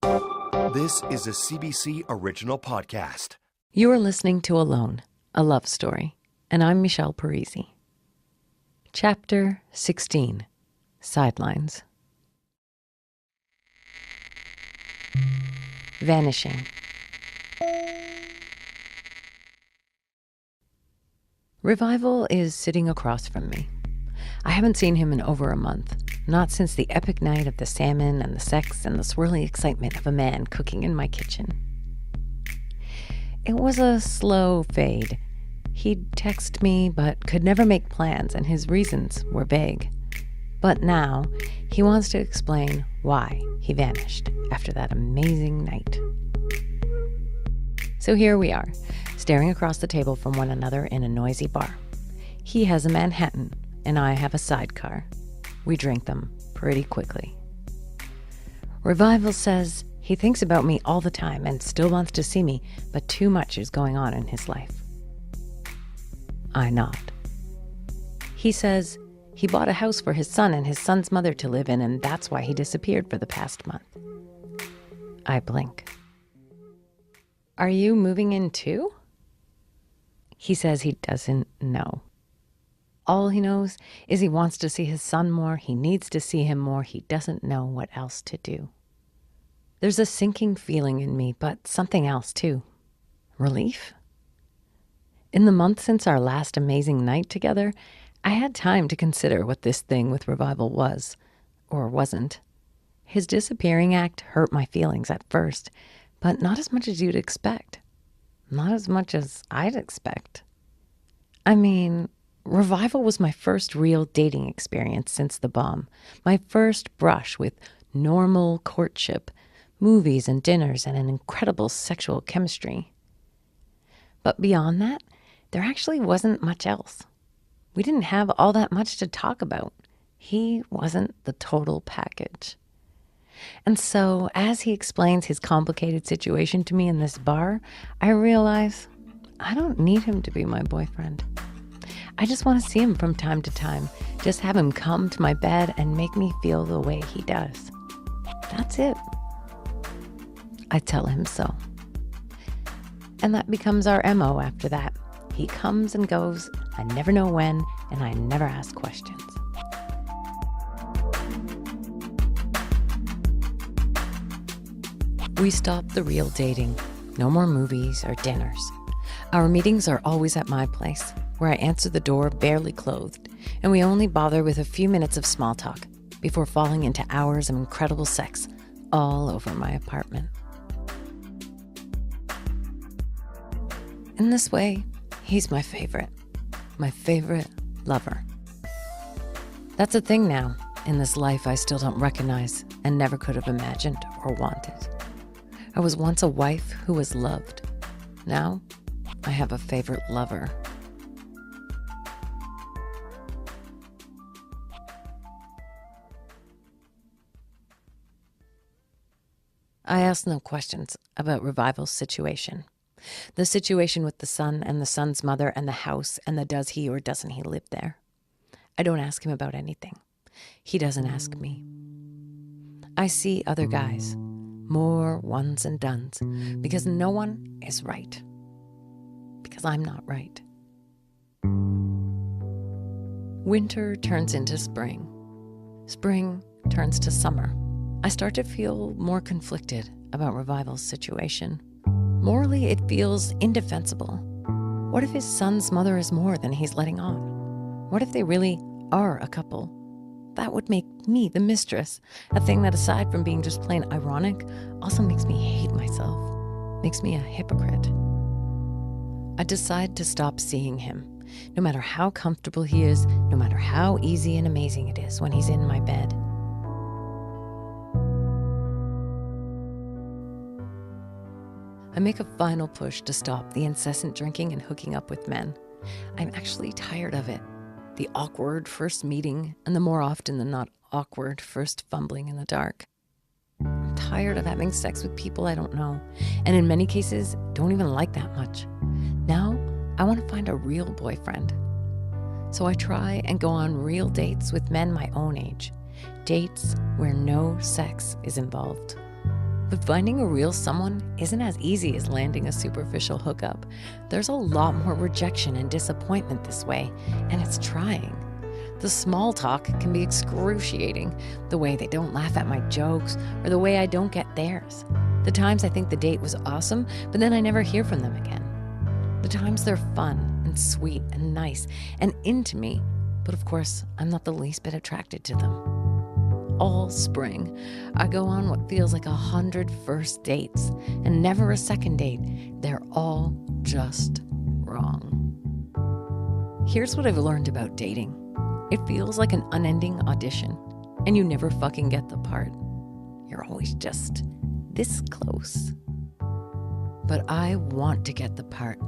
This is a CBC original podcast. You are listening to Alone, a love story, and I'm Michelle Parise. Chapter 16, Sidelines. Vanishing. Revival is sitting across from me. I haven't seen him in over a month, not since the epic night of the salmon and the sex and the swirly excitement of a man cooking in my kitchen. It was a slow fade. He'd text me but could never make plans, and his reasons were vague. But now he wants to explain why he vanished after that amazing night. So here we are, staring across the table from one another in a noisy bar. He has a Manhattan, and I have a sidecar. We drink them pretty quickly. Revival says he thinks about me all the time and still wants to see me, but too much is going on in his life. I nod. He says he bought a house for his son and his son's mother to live in, and that's why he disappeared for the past month. I blink. Are you moving in too? He says he doesn't know. All he knows is he wants to see his son more, he needs to see him more, he doesn't know what else to do. There's a sinking feeling in me, but something else too. Relief? In the month since our last amazing night together, I had time to consider what this thing with Revival was, or wasn't. His disappearing act hurt my feelings at first, but not as much as you'd expect. Not as much as I'd expect. I mean, Revival was my first real dating experience since the bomb, my first brush with normal courtship, movies and dinners, and an incredible sexual chemistry. But beyond that, there actually wasn't much else. We didn't have all that much to talk about. He wasn't the total package. And so, as he explains his complicated situation to me in this bar, I realize I don't need him to be my boyfriend. I just want to see him from time to time, just have him come to my bed and make me feel the way he does. That's it. I tell him so. And that becomes our MO after that. He comes and goes, I never know when, and I never ask questions. We stop the real dating. No more movies or dinners. Our meetings are always at my place, where I answer the door barely clothed, and we only bother with a few minutes of small talk before falling into hours of incredible sex all over my apartment. In this way, he's my favorite lover. That's a thing now in this life I still don't recognize and never could have imagined or wanted. I was once a wife who was loved. Now, I have a favorite lover. I ask no questions about Revival's situation. The situation with the son and the son's mother and the house and the does he or doesn't he live there. I don't ask him about anything. He doesn't ask me. I see other guys, more ones and dones, because no one is right. Because I'm not right. Winter turns into spring. Spring turns to summer. I start to feel more conflicted about Revival's situation. Morally, it feels indefensible. What if his son's mother is more than he's letting on? What if they really are a couple? That would make me the mistress, a thing that, aside from being just plain ironic, also makes me hate myself, makes me a hypocrite. I decide to stop seeing him, no matter how comfortable he is, no matter how easy and amazing it is when he's in my bed. I make a final push to stop the incessant drinking and hooking up with men. I'm actually tired of it. The awkward first meeting and the more often than not awkward first fumbling in the dark. I'm tired of having sex with people I don't know, and in many cases, don't even like that much. Now, I want to find a real boyfriend. So I try and go on real dates with men my own age. Dates where no sex is involved. But finding a real someone isn't as easy as landing a superficial hookup. There's a lot more rejection and disappointment this way, and it's trying. The small talk can be excruciating. The way they don't laugh at my jokes, or the way I don't get theirs. The times I think the date was awesome, but then I never hear from them again. The times they're fun and sweet and nice and into me, but of course, I'm not the least bit attracted to them. All spring, I go on what feels like 100 first dates, and never a second date. They're all just wrong. Here's what I've learned about dating. It feels like an unending audition, and you never fucking get the part. You're always just this close. But I want to get the part.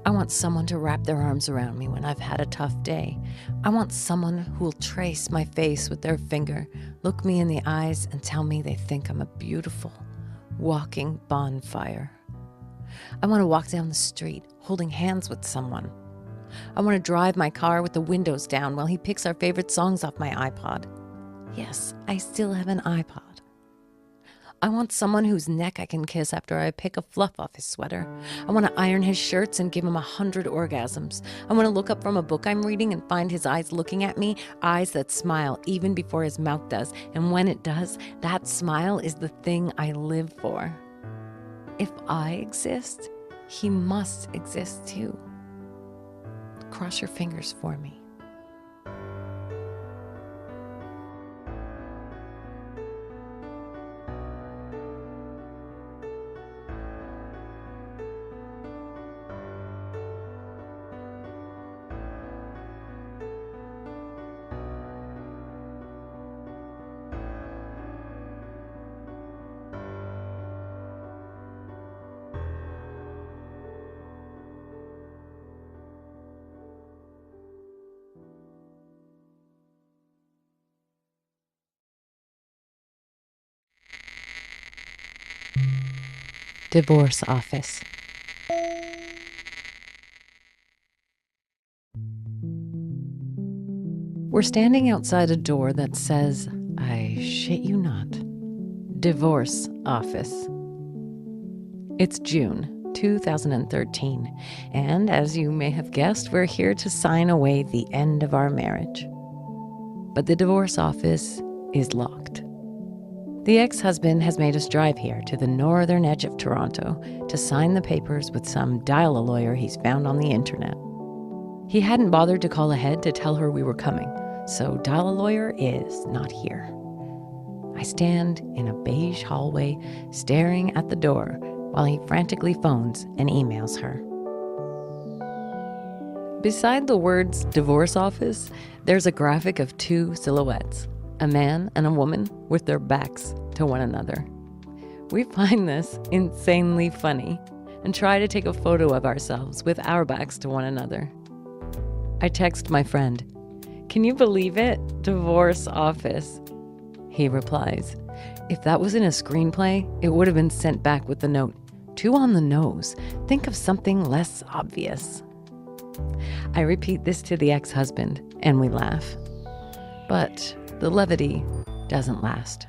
I want someone to wrap their arms around me when I've had a tough day. I want someone who will trace my face with their finger, look me in the eyes, and tell me they think I'm a beautiful, walking bonfire. I want to walk down the street holding hands with someone. I want to drive my car with the windows down while he picks our favorite songs off my iPod. Yes, I still have an iPod. I want someone whose neck I can kiss after I pick a fluff off his sweater. I want to iron his shirts and give him 100 orgasms. I want to look up from a book I'm reading and find his eyes looking at me, eyes that smile even before his mouth does. And when it does, that smile is the thing I live for. If I exist, he must exist too. Cross your fingers for me. Divorce office. We're standing outside a door that says, I shit you not, divorce office. It's June 2013, and as you may have guessed, we're here to sign away the end of our marriage. But the divorce office is locked. The ex-husband has made us drive here to the northern edge of Toronto to sign the papers with some dial-a-lawyer he's found on the internet. He hadn't bothered to call ahead to tell her we were coming, so dial-a-lawyer is not here. I stand in a beige hallway staring at the door while he frantically phones and emails her. Beside the words divorce office, there's a graphic of two silhouettes. A man and a woman with their backs to one another. We find this insanely funny and try to take a photo of ourselves with our backs to one another. I text my friend, "Can you believe it? Divorce office." He replies, "If that was in a screenplay, it would have been sent back with the note, too on the nose. Think of something less obvious." I repeat this to the ex-husband and we laugh. But the levity doesn't last.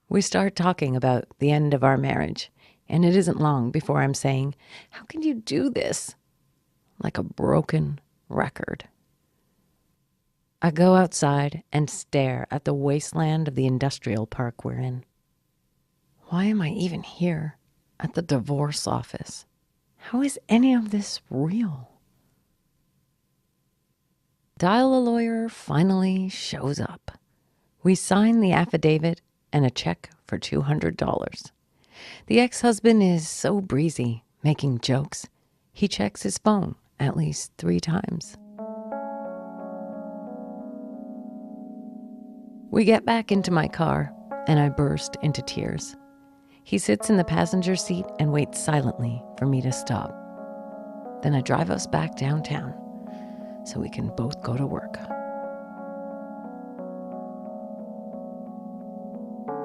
We start talking about the end of our marriage, and it isn't long before I'm saying, "How can you do this?" Like a broken record. I go outside and stare at the wasteland of the industrial park we're in. Why am I even here at the divorce office? How is any of this real? Dial-a-lawyer finally shows up. We sign the affidavit and a check for $200. The ex-husband is so breezy, making jokes. He checks his phone at least 3 times. We get back into my car, and I burst into tears. He sits in the passenger seat and waits silently for me to stop. Then I drive us back downtown so we can both go to work.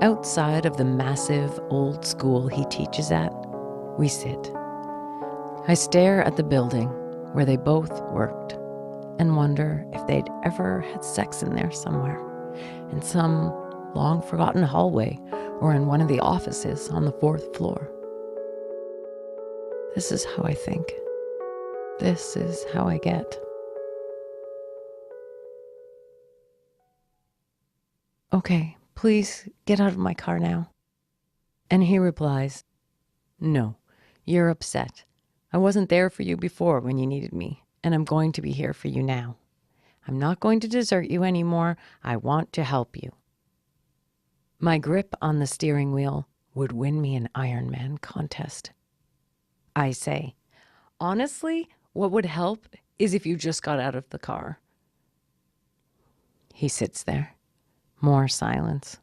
Outside of the massive old school he teaches at, we sit. I stare at the building where they both worked and wonder if they'd ever had sex in there somewhere, in some long-forgotten hallway or in one of the offices on the 4th floor. This is how I think. This is how I get. Okay, please get out of my car now. And he replies, no, you're upset. I wasn't there for you before when you needed me, and I'm going to be here for you now. I'm not going to desert you anymore. I want to help you. My grip on the steering wheel would win me an Ironman contest. I say, honestly, what would help is if you just got out of the car. He sits there. More silence.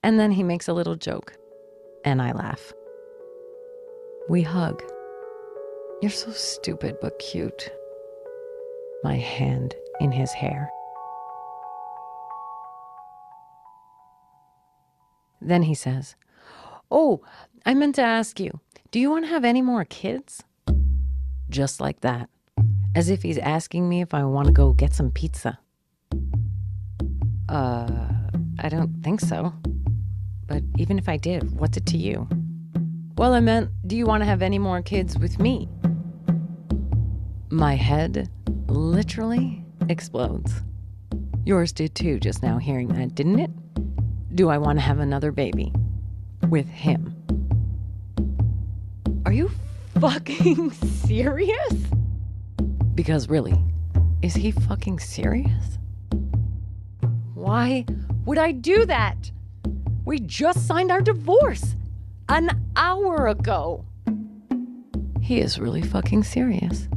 And then he makes a little joke, and I laugh. We hug. You're so stupid but cute. My hand in his hair. Then he says, oh, I meant to ask you, do you want to have any more kids? Just like that, as if he's asking me if I want to go get some pizza. I don't think so. But even if I did, what's it to you? Well, I meant, do you want to have any more kids with me? My head literally explodes. Yours did too just now hearing that, didn't it? Do I want to have another baby? With him? Are you fucking serious? Because really, is he fucking serious? Why would I do that? We just signed our divorce an hour ago. He is really fucking serious.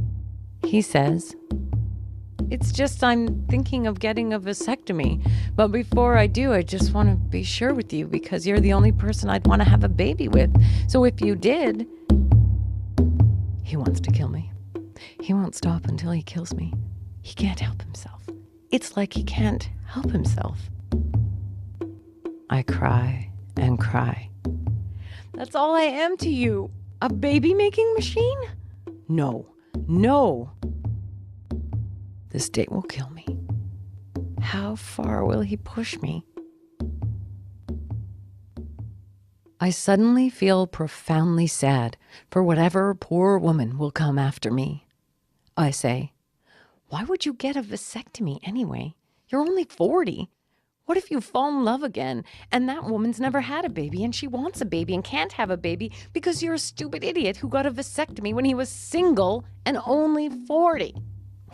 He says, it's just I'm thinking of getting a vasectomy, but before I do, I just want to be sure with you because you're the only person I'd want to have a baby with. So if you did, he wants to kill me. He won't stop until he kills me. He can't help himself. It's like he can't help himself. I cry and cry. That's all I am to you. A baby-making machine? No. No. This date will kill me. How far will he push me? I suddenly feel profoundly sad for whatever poor woman will come after me. I say, why would you get a vasectomy anyway? You're only 40. What if you fall in love again and that woman's never had a baby and she wants a baby and can't have a baby because you're a stupid idiot who got a vasectomy when he was single and only 40?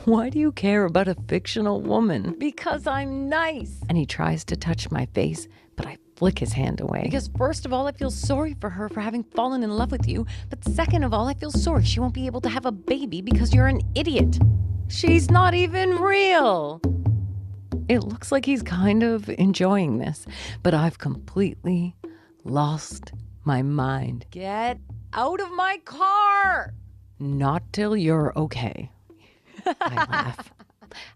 Why do you care about a fictional woman? Because I'm nice. And he tries to touch my face, but I flick his hand away. Because first of all, I feel sorry for her for having fallen in love with you. But second of all, I feel sorry she won't be able to have a baby because you're an idiot. She's not even real. It looks like he's kind of enjoying this, but I've completely lost my mind. Get out of my car! Not till you're okay. I laugh.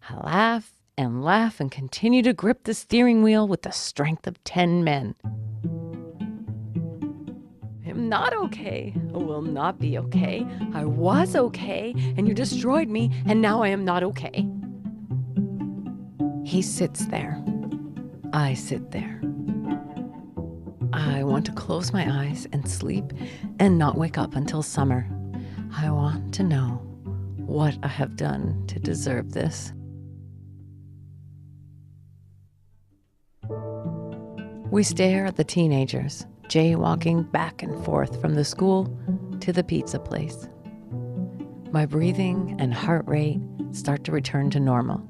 I laugh and laugh and continue to grip the steering wheel with the strength of 10 men. I'm not okay. I will not be okay. I was okay, and you destroyed me, and now I am not okay. He sits there. I sit there. I want to close my eyes and sleep and not wake up until summer. I want to know what I have done to deserve this. We stare at the teenagers, jaywalking back and forth from the school to the pizza place. My breathing and heart rate start to return to normal,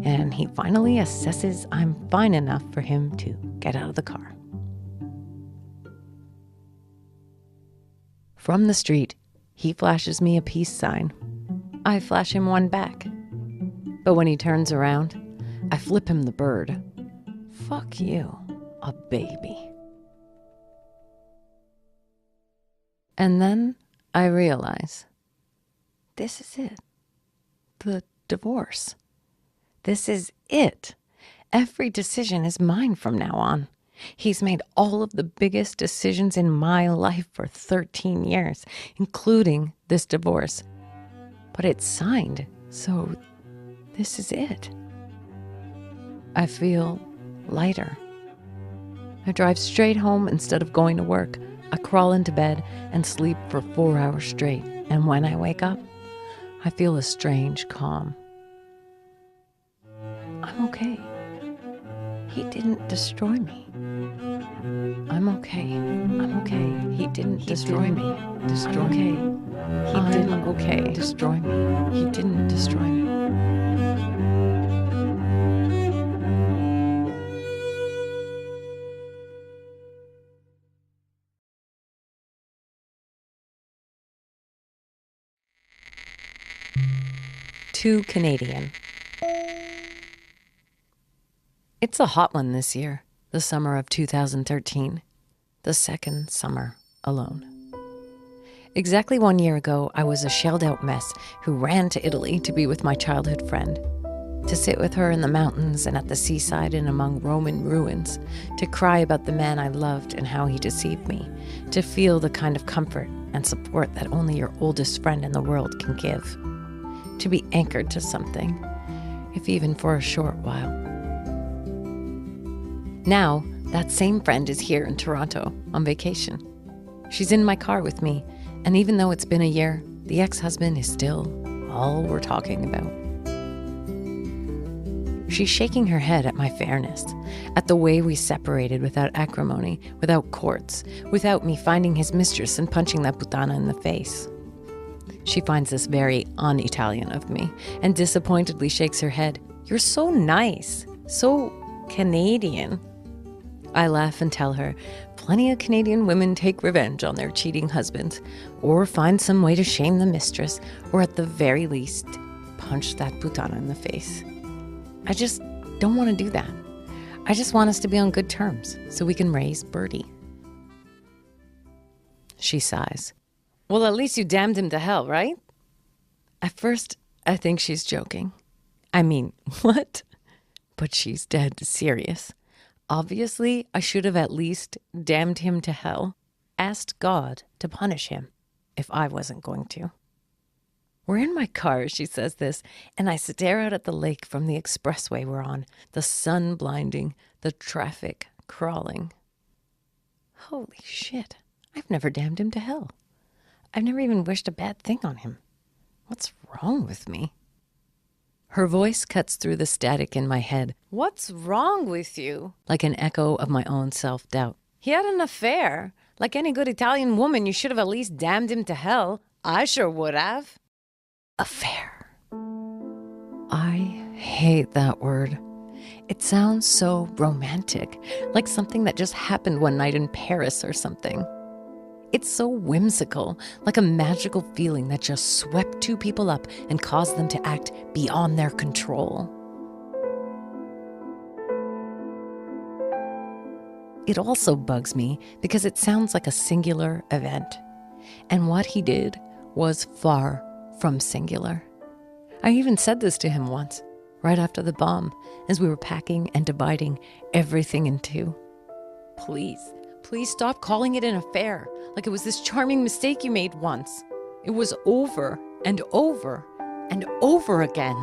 and he finally assesses I'm fine enough for him to get out of the car. From the street, he flashes me a peace sign. I flash him one back. But when he turns around, I flip him the bird. Fuck you, a baby. And then I realize, this is it. The divorce. This is it. Every decision is mine from now on. He's made all of the biggest decisions in my life for 13 years, including this divorce. But it's signed, so this is it. I feel lighter. I drive straight home instead of going to work. I crawl into bed and sleep for 4 hours straight. And when I wake up, I feel a strange calm. I'm okay. He didn't destroy me. I'm okay. I'm okay. He didn't destroy me. Destroy me. He didn't okay. Destroy me. He didn't destroy me. Too Canadian. It's a hot one this year, the summer of 2013, the second summer alone. Exactly 1 year ago, I was a shelled-out mess who ran to Italy to be with my childhood friend, to sit with her in the mountains and at the seaside and among Roman ruins, to cry about the man I loved and how he deceived me, to feel the kind of comfort and support that only your oldest friend in the world can give, to be anchored to something, if even for a short while. Now, that same friend is here in Toronto on vacation. She's in my car with me, and even though it's been a year, the ex-husband is still all we're talking about. She's shaking her head at my fairness, at the way we separated without acrimony, without courts, without me finding his mistress and punching that putana in the face. She finds this very un-Italian of me, and disappointedly shakes her head. You're so nice, so Canadian. I laugh and tell her, plenty of Canadian women take revenge on their cheating husbands, or find some way to shame the mistress, or at the very least, punch that putana in the face. I just don't want to do that. I just want us to be on good terms, so we can raise Bertie. She sighs. Well, at least you damned him to hell, right? At first, I think she's joking. I mean, what? But she's dead serious. Obviously, I should have at least damned him to hell, asked God to punish him, if I wasn't going to. We're in my car, she says this, and I stare out at the lake from the expressway we're on, the sun blinding, the traffic crawling. Holy shit, I've never damned him to hell. I've never even wished a bad thing on him. What's wrong with me? Her voice cuts through the static in my head. What's wrong with you? Like an echo of my own self-doubt. He had an affair. Like any good Italian woman, you should have at least damned him to hell. I sure would have. Affair. I hate that word. It sounds so romantic, like something that just happened one night in Paris or something. It's so whimsical, like a magical feeling that just swept two people up and caused them to act beyond their control. It also bugs me because it sounds like a singular event. And what he did was far from singular. I even said this to him once, right after the bomb, as we were packing and dividing everything in two. Please stop calling it an affair, like it was this charming mistake you made once. It was over and over and over again.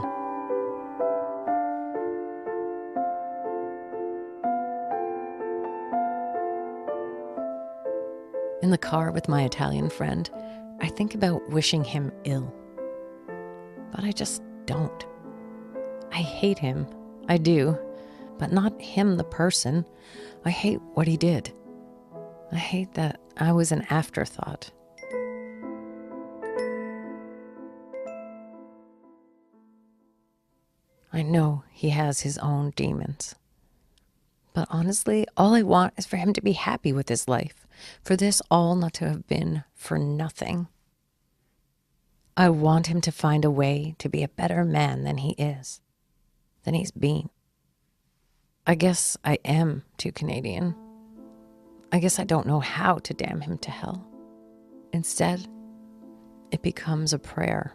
In the car with my Italian friend, I think about wishing him ill. But I just don't. I hate him. I do. But not him, the person. I hate what he did. I hate that I was an afterthought. I know he has his own demons. But honestly, all I want is for him to be happy with his life, for this all not to have been for nothing. I want him to find a way to be a better man than he is, than he's been. I guess I am too Canadian. I guess I don't know how to damn him to hell. Instead, it becomes a prayer.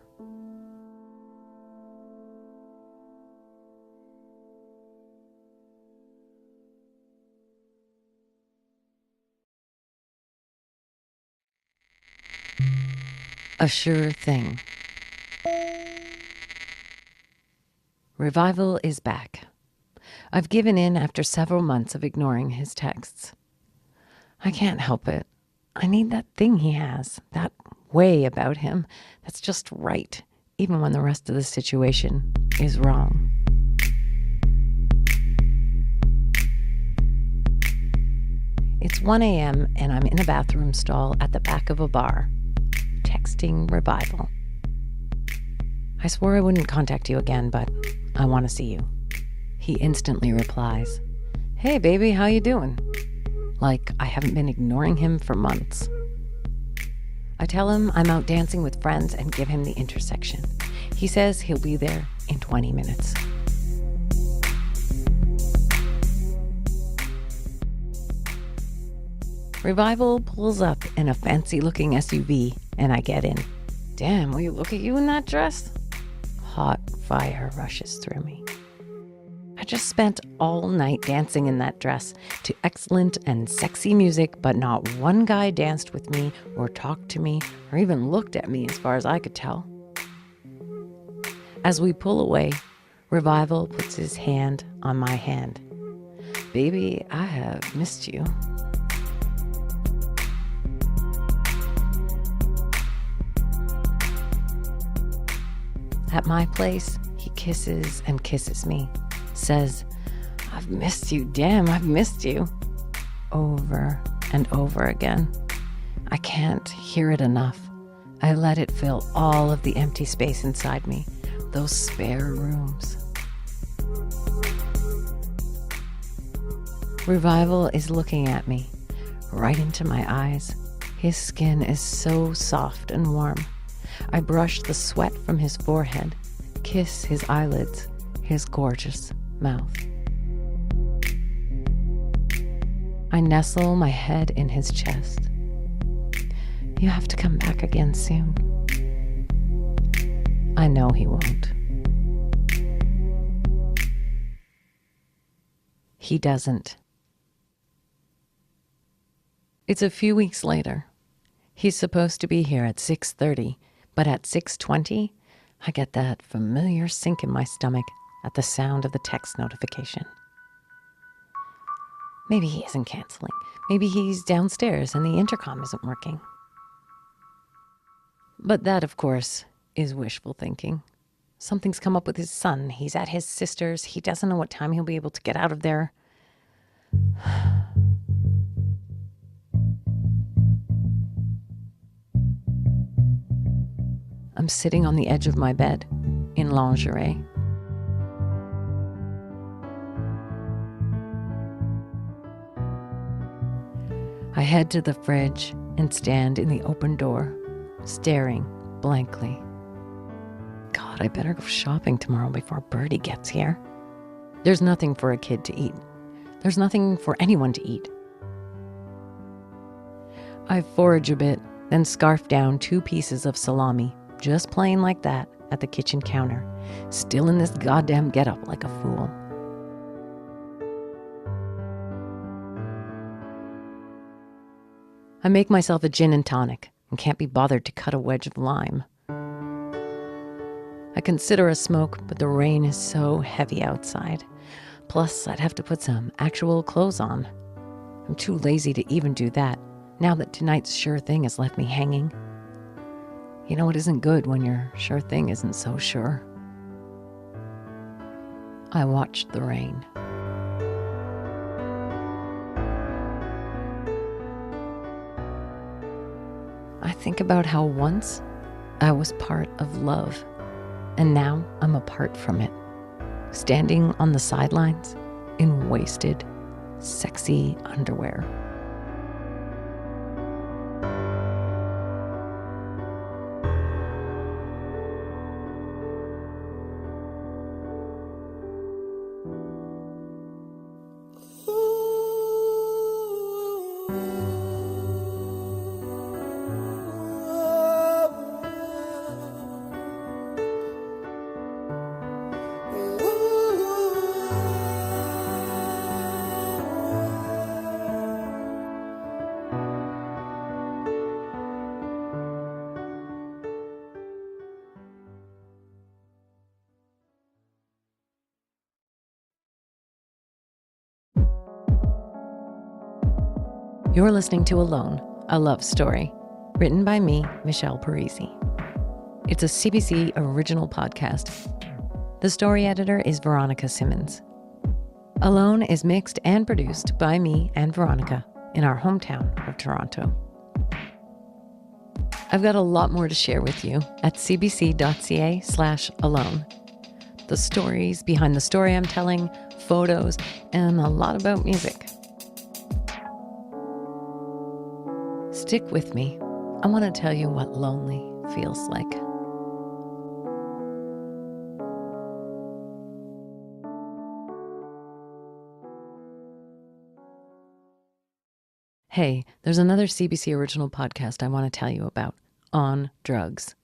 A sure thing. Revival is back. I've given in after several months of ignoring his texts. I can't help it. I need that thing he has, that way about him that's just right, even when the rest of the situation is wrong. It's 1 a.m. and I'm in a bathroom stall at the back of a bar, texting Revival. I swore I wouldn't contact you again, but I want to see you. He instantly replies, "Hey baby, how you doing?" Like I haven't been ignoring him for months. I tell him I'm out dancing with friends and give him the intersection. He says he'll be there in 20 minutes. Revival pulls up in a fancy-looking SUV, and I get in. Damn, will you look at you in that dress? Hot fire rushes through me. I just spent all night dancing in that dress to excellent and sexy music, but not one guy danced with me or talked to me or even looked at me as far as I could tell. As we pull away, Revival puts his hand on my hand. Baby, I have missed you. At my place, he kisses and kisses me. Says, "I've missed you, damn, I've missed you." Over and over again. I can't hear it enough. I let it fill all of the empty space inside me, those spare rooms. Revival is looking at me, right into my eyes. His skin is so soft and warm. I brush the sweat from his forehead, kiss his eyelids, his gorgeous mouth. I nestle my head in his chest. You have to come back again soon. I know he won't. He doesn't. It's a few weeks later. He's supposed to be here at 6:30, but at 6:20, I get that familiar sink in my stomach at the sound of the text notification. Maybe he isn't canceling. Maybe he's downstairs and the intercom isn't working. But that, of course, is wishful thinking. Something's come up with his son. He's at his sister's. He doesn't know what time he'll be able to get out of there. I'm sitting on the edge of my bed, in lingerie. I head to the fridge and stand in the open door, staring blankly. God, I better go shopping tomorrow before Birdie gets here. There's nothing for a kid to eat. There's nothing for anyone to eat. I forage a bit, then scarf down 2 pieces of salami, just plain like that, at the kitchen counter, still in this goddamn getup like a fool. I make myself a gin and tonic and can't be bothered to cut a wedge of lime. I consider a smoke, but the rain is so heavy outside. Plus, I'd have to put some actual clothes on. I'm too lazy to even do that, now that tonight's sure thing has left me hanging. You know it isn't good when your sure thing isn't so sure. I watched the rain. I think about how once I was part of love, and now I'm apart from it, standing on the sidelines in wasted, sexy underwear. You're listening to Alone, a love story, written by me, Michelle Parise. It's a CBC original podcast. The story editor is Veronica Simmons. Alone is mixed and produced by me and Veronica in our hometown of Toronto. I've got a lot more to share with you at cbc.ca/alone. The stories behind the story I'm telling, photos, and a lot about music. Stick with me. I want to tell you what lonely feels like. Hey, there's another CBC original podcast I want to tell you about, On Drugs.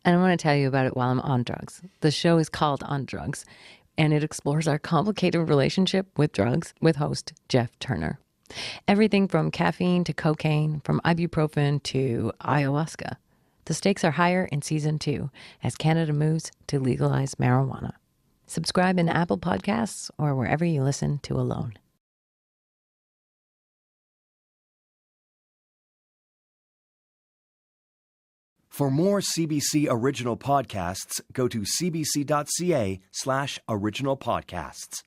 And I want to tell you about it while I'm on drugs. The show is called On Drugs, and it explores our complicated relationship with drugs with host Jeff Turner. Everything from caffeine to cocaine, from ibuprofen to ayahuasca. The stakes are higher in season 2 as Canada moves to legalize marijuana. Subscribe in Apple Podcasts or wherever you listen to Alone. For more CBC original podcasts, go to cbc.ca/original podcasts.